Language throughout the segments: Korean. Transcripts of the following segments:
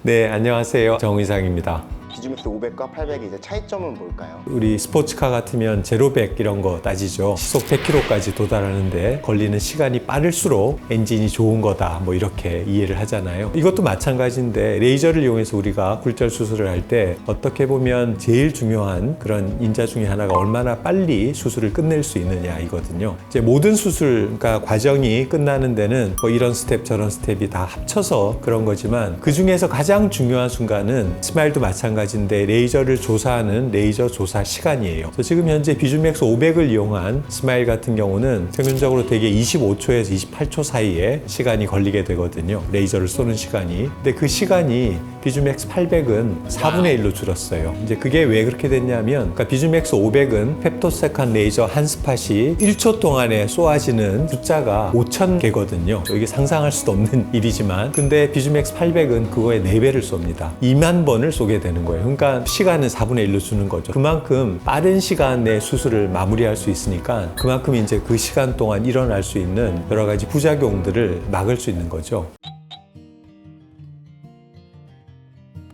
네, 안녕하세요. 정의상입니다. 비즈맥스 500과 800의 이제 차이점은 뭘까요? 우리 스포츠카 같으면 제로백 이런 거 따지죠. 시속 100km까지 도달하는데 걸리는 시간이 빠를수록 엔진이 좋은 거다, 뭐 이렇게 이해를 하잖아요. 이것도 마찬가지인데 레이저를 이용해서 우리가 굴절 수술을 할 때 어떻게 보면 제일 중요한 그런 인자 중에 하나가 얼마나 빨리 수술을 끝낼 수 있느냐 이거든요. 이제 모든 수술, 그러니까 과정이 끝나는 데는 뭐 이런 스텝 저런 스텝이 다 합쳐서 그런 거지만 그 중에서 가장 중요한 순간은 스마일도 마찬가지인데 레이저를 조사하는 레이저 조사 시간이에요. 그래서 지금 현재 비주맥스 500을 이용한 스마일 같은 경우는 평균적으로 대개 25초에서 28초 사이에 시간이 걸리게 되거든요. 레이저를 쏘는 시간이. 근데 그 시간이 비주맥스 800은 4분의 1로 줄었어요. 이제 그게 왜 그렇게 됐냐면, 그러니까 비주맥스 500은 펩토세컨 레이저 한 스팟이 1초 동안에 쏘아지는 숫자가 5,000개거든요. 이게 상상할 수도 없는 일이지만, 근데 비주맥스 800은 그거의 4배를 쏩니다. 2만 번을 쏘게 되는 거예요. 그러니까 시간은 4분의 1로 주는 거죠. 그만큼 빠른 시간 내 수술을 마무리할 수 있으니까 그만큼 이제 그 시간 동안 일어날 수 있는 여러 가지 부작용들을 막을 수 있는 거죠.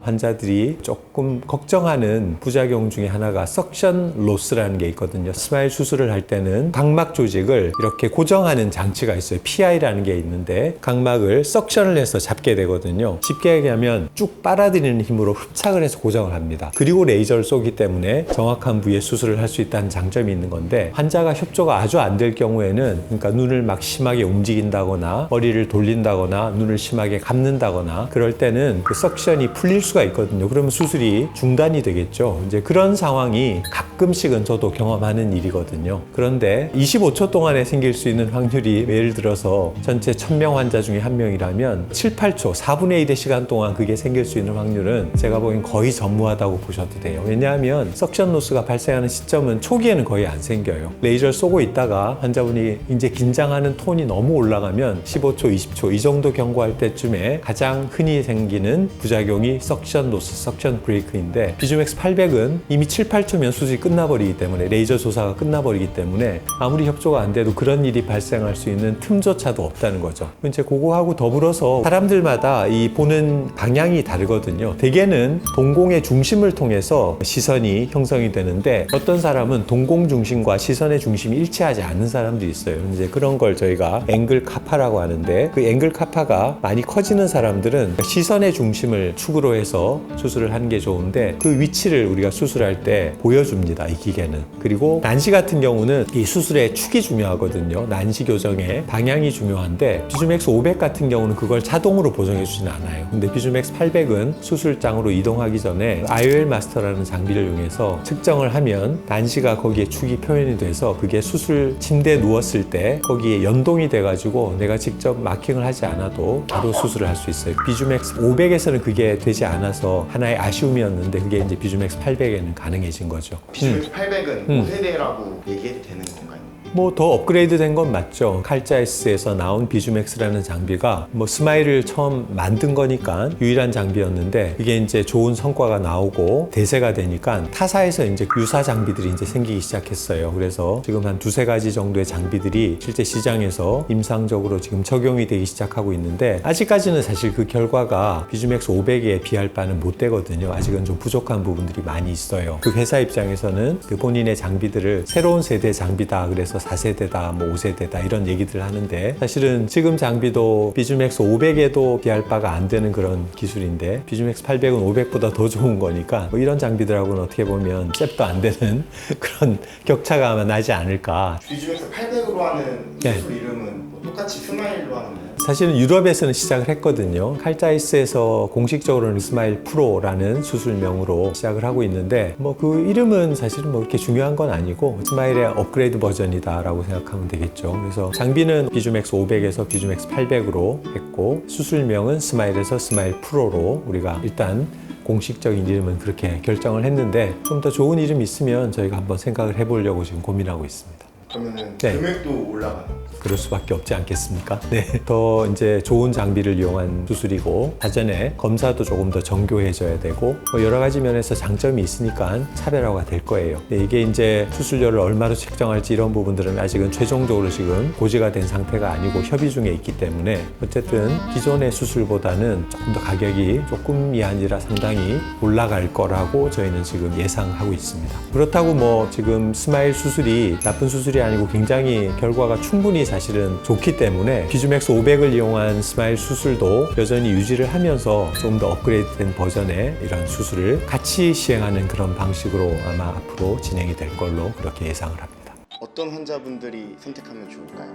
환자들이 조금 걱정하는 부작용 중에 하나가 석션 로스라는 게 있거든요. 스마일 수술을 할 때는 각막 조직을 이렇게 고정하는 장치가 있어요. PI라는 게 있는데 각막을 석션을 해서 잡게 되거든요. 쉽게 얘기하면 쭉 빨아들이는 힘으로 흡착을 해서 고정을 합니다. 그리고 레이저를 쏘기 때문에 정확한 부위에 수술을 할 수 있다는 장점이 있는 건데, 환자가 협조가 아주 안 될 경우에는, 그러니까 눈을 막 심하게 움직인다거나 머리를 돌린다거나 눈을 심하게 감는다거나 그럴 때는 그 석션이 풀릴 수가 있거든요. 그러면 수술이 중단이 되겠죠. 이제 그런 상황이 가끔씩은 저도 경험하는 일이거든요. 그런데 25초 동안에 생길 수 있는 확률이, 예를 들어서 전체 1000명 환자 중에 1명이라면 7, 8초, 4분의 1의 시간 동안 그게 생길 수 있는 확률은 제가 보기엔 거의 전무하다고 보셔도 돼요. 왜냐하면 석션 로스가 발생하는 시점은 초기에는 거의 안 생겨요. 레이저를 쏘고 있다가 환자분이 이제 긴장하는 톤이 너무 올라가면 15초, 20초 이 정도 경고할 때쯤에 가장 흔히 생기는 부작용이 석션 로스, 석션 브레이크인데, 비주맥스 800은 이미 7, 8초면 수술이 끝나버리기 때문에, 레이저 조사가 끝나버리기 때문에 아무리 협조가 안 돼도 그런 일이 발생할 수 있는 틈조차도 없다는 거죠. 이제 그거하고 더불어서 사람들마다 이 보는 방향이 다르거든요. 대개는 동공의 중심을 통해서 시선이 형성이 되는데, 어떤 사람은 동공 중심과 시선의 중심이 일치하지 않는 사람들이 있어요. 이제 그런 걸 저희가 앵글 카파라고 하는데, 그 앵글 카파가 많이 커지는 사람들은 시선의 중심을 축으로 해서 수술을 하는 게 좋은데, 그 위치를 우리가 수술할 때 보여줍니다, 이 기계는. 그리고 난시 같은 경우는 이 수술의 축이 중요하거든요. 난시 교정의 방향이 중요한데, 비주맥스 500 같은 경우는 그걸 자동으로 보정해 주지는 않아요. 근데 비주맥스 800은 수술장으로 이동하기 전에 IOL 마스터라는 장비를 이용해서 측정을 하면 난시가 거기에 축이 표현이 돼서 그게 수술 침대에 누웠을 때 거기에 연동이 돼가지고 내가 직접 마킹을 하지 않아도 바로 수술을 할 수 있어요. 비주맥스 500에서는 그게 되지 않아서 하나의 아쉬움이었는데, 그게 이제 비주맥스 800에는 가능해진 거죠. 비즈맥스 800은 5세대라고 얘기해도 되는 건가요? 뭐 더 업그레이드 된 건 맞죠. 칼자이스에서 나온 비주맥스라는 장비가 뭐 스마일을 처음 만든 거니까 유일한 장비였는데, 이게 이제 좋은 성과가 나오고 대세가 되니까 타사에서 이제 유사 장비들이 이제 생기기 시작했어요. 그래서 지금 한 2-3가지 정도의 장비들이 실제 시장에서 임상적으로 지금 적용이 되기 시작하고 있는데, 아직까지는 사실 그 결과가 비주맥스 500에 비할 바는 못 되거든요. 아직은 좀 부족한 부분들이 많이 있어요. 그 회사 입장에서는 그 본인의 장비들을 새로운 세대 장비다, 그래서 4세대다, 뭐 5세대다 이런 얘기들을 하는데, 사실은 지금 장비도 비주맥스 500에도 비할 바가 안 되는 그런 기술인데, 비주맥스 800은 500보다 더 좋은 거니까 뭐 이런 장비들하고는 어떻게 보면 잽도 안 되는 그런 격차가 아마 나지 않을까. 비즈맥스 800으로 하는 네. 수술 이름은 뭐 똑같이 스마일로 하는 거예요? 사실은 유럽에서는 시작을 했거든요. 칼자이스에서 공식적으로는 스마일 프로라는 수술명으로 시작을 하고 있는데, 뭐 그 이름은 사실은 뭐 그렇게 중요한 건 아니고 스마일의 업그레이드 버전이다 라고 생각하면 되겠죠. 그래서 장비는 비주맥스 500에서 비주맥스 800으로 했고, 수술명은 스마일에서 스마일 프로로 우리가 일단 공식적인 이름은 그렇게 결정을 했는데, 좀 더 좋은 이름이 있으면 저희가 한번 생각을 해보려고 지금 고민하고 있습니다. 그러면은 네. 금액도 올라가는 그럴 수밖에 없지 않겠습니까? 네. 더 이제 좋은 장비를 이용한 수술이고, 사전에 검사도 조금 더 정교해져야 되고, 뭐 여러 가지 면에서 장점이 있으니까 차별화가 될 거예요. 네, 이게 이제 수술료를 얼마로 책정할지 이런 부분들은 아직은 최종적으로 지금 고지가 된 상태가 아니고 협의 중에 있기 때문에, 어쨌든 기존의 수술보다는 조금 더 가격이 조금이 아니라 상당히 올라갈 거라고 저희는 지금 예상하고 있습니다. 그렇다고 뭐 지금 스마일 수술이 나쁜 수술이 아니고 굉장히 결과가 충분히 사실은 좋기 때문에 비주맥스 500을 이용한 스마일 수술도 여전히 유지를 하면서 좀 더 업그레이드된 버전의 이런 수술을 같이 시행하는 그런 방식으로 아마 앞으로 진행이 될 걸로 그렇게 예상을 합니다. 어떤 환자분들이 선택하면 좋을까요?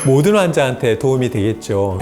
모든 환자한테 도움이 되겠죠.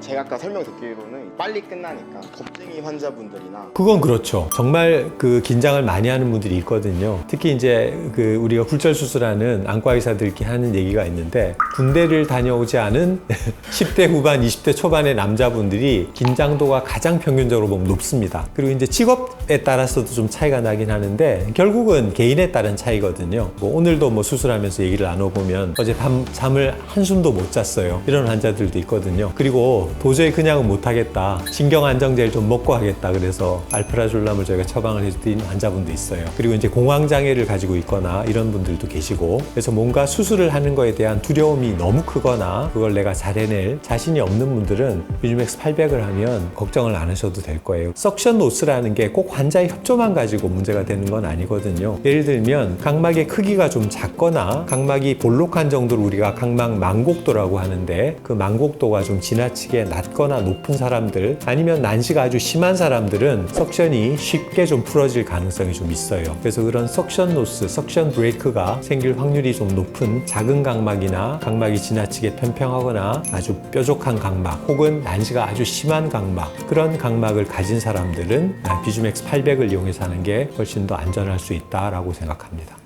제가 아까 설명 듣기로는 빨리 끝나니까 겁쟁이 환자분들이나 그건 그렇죠. 정말 그 긴장을 많이 하는 분들이 있거든요. 특히 이제 그 우리가 굴절 수술하는 안과 의사들끼리 하는 얘기가 있는데, 군대를 다녀오지 않은 10대 후반, 20대 초반의 남자분들이 긴장도가 가장 평균적으로 보면 높습니다. 그리고 이제 직업에 따라서도 좀 차이가 나긴 하는데 결국은 개인에 따른 차이거든요. 뭐 오늘도 뭐 수술하면서 얘기를 나눠보면 어제 잠을 한숨도 못 잤어요. 이런 환자들도 있거든요. 그리고 도저히 그냥은 못하겠다. 신경안정제를 좀 먹고 하겠다. 그래서 알프라졸람을 저희가 처방을 해드린 환자분도 있어요. 그리고 이제 공황장애를 가지고 있거나 이런 분들도 계시고, 그래서 뭔가 수술을 하는 거에 대한 두려움이 너무 크거나 그걸 내가 잘 해낼 자신이 없는 분들은 비주맥스 800을 하면 걱정을 안 하셔도 될 거예요. 석션 노스라는 게 꼭 환자의 협조만 가지고 문제가 되는 건 아니거든요. 예를 들면 각막의 크기가 좀 작거나 각막이 볼록한 정도로 우리가 각막 망곡도라고 하는데, 그 망곡도가 좀 지나치게 낮거나 높은 사람들, 아니면 난시가 아주 심한 사람들은 석션이 쉽게 좀 풀어질 가능성이 좀 있어요. 그래서 그런 석션 노스, 석션 브레이크가 생길 확률이 좀 높은 작은 각막이나 각막이 지나치게 편평하거나 아주 뾰족한 각막, 혹은 난시가 아주 심한 각막, 그런 각막을 가진 사람들은 비주맥스 800을 이용해서 하는 게 훨씬 더 안전할 수 있다라고 생각합니다.